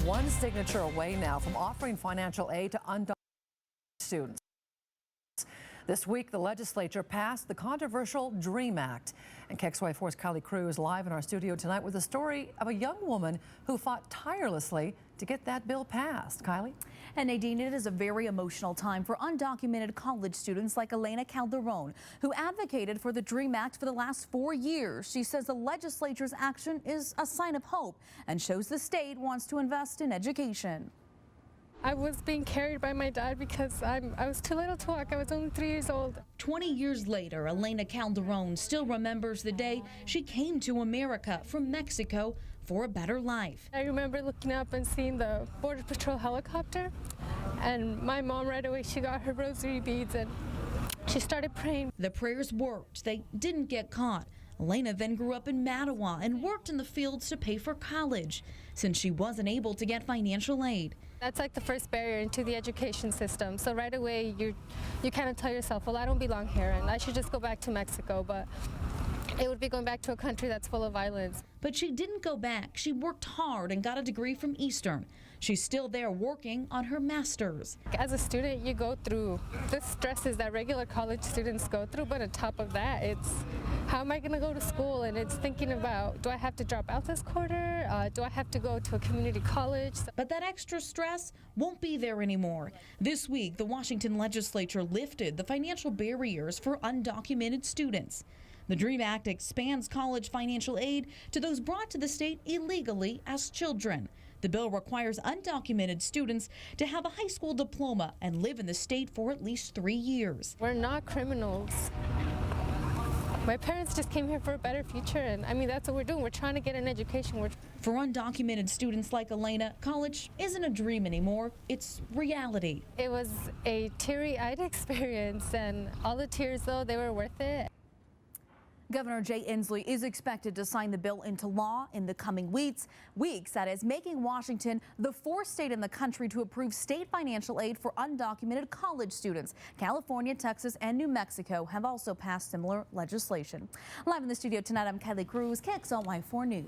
One signature away now from offering financial aid to undocumented students. This week, the legislature passed the controversial DREAM Act. And KXLY4's Kylee Cruz live in our studio tonight with the story of a young woman who fought tirelessly to get that bill passed. Kylee? And Nadine, it is a very emotional time for undocumented college students like Elena Calderon, who advocated for the DREAM Act for the last 4 years. She says the legislature's action is a sign of hope and shows the state wants to invest in education. I was being carried by my dad because I was too little to walk. I was only 3 years old. 20 years later, Elena Calderon still remembers the day she came to America from Mexico for a better life. I remember looking up and seeing the Border Patrol helicopter, and my mom right away, she got her rosary beads and she started praying. The prayers worked. They didn't get caught. Elena then grew up in Mattawa and worked in the fields to pay for college since she wasn't able to get financial aid. That's like the first barrier into the education system. So right away you kind of tell yourself, well, I don't belong here and I should just go back to Mexico. But it would be going back to a country that's full of violence. But she didn't go back. She worked hard and got a degree from Eastern. She's still there working on her master's. As a student, you go through the stresses that regular college students go through, but on top of that, it's how am I going to go to school? And it's thinking about, do I have to drop out this quarter? Do I have to go to a community college? But that extra stress won't be there anymore. This week, the Washington legislature lifted the financial barriers for undocumented students. The DREAM Act expands college financial aid to those brought to the state illegally as children. The bill requires undocumented students to have a high school diploma and live in the state for at least 3 years. We're not criminals. My parents just came here for a better future, and I mean, that's what we're doing. We're trying to get an education. For undocumented students like Elena, college isn't a dream anymore, it's reality. It was a teary-eyed experience, and all the tears, though, they were worth it. Governor Jay Inslee is expected to sign the bill into law in the coming weeks, that is, making Washington the 4th state in the country to approve state financial aid for undocumented college students. California, Texas, and New Mexico have also passed similar legislation. Live in the studio tonight, I'm Kylee Cruz, KXLY4 News.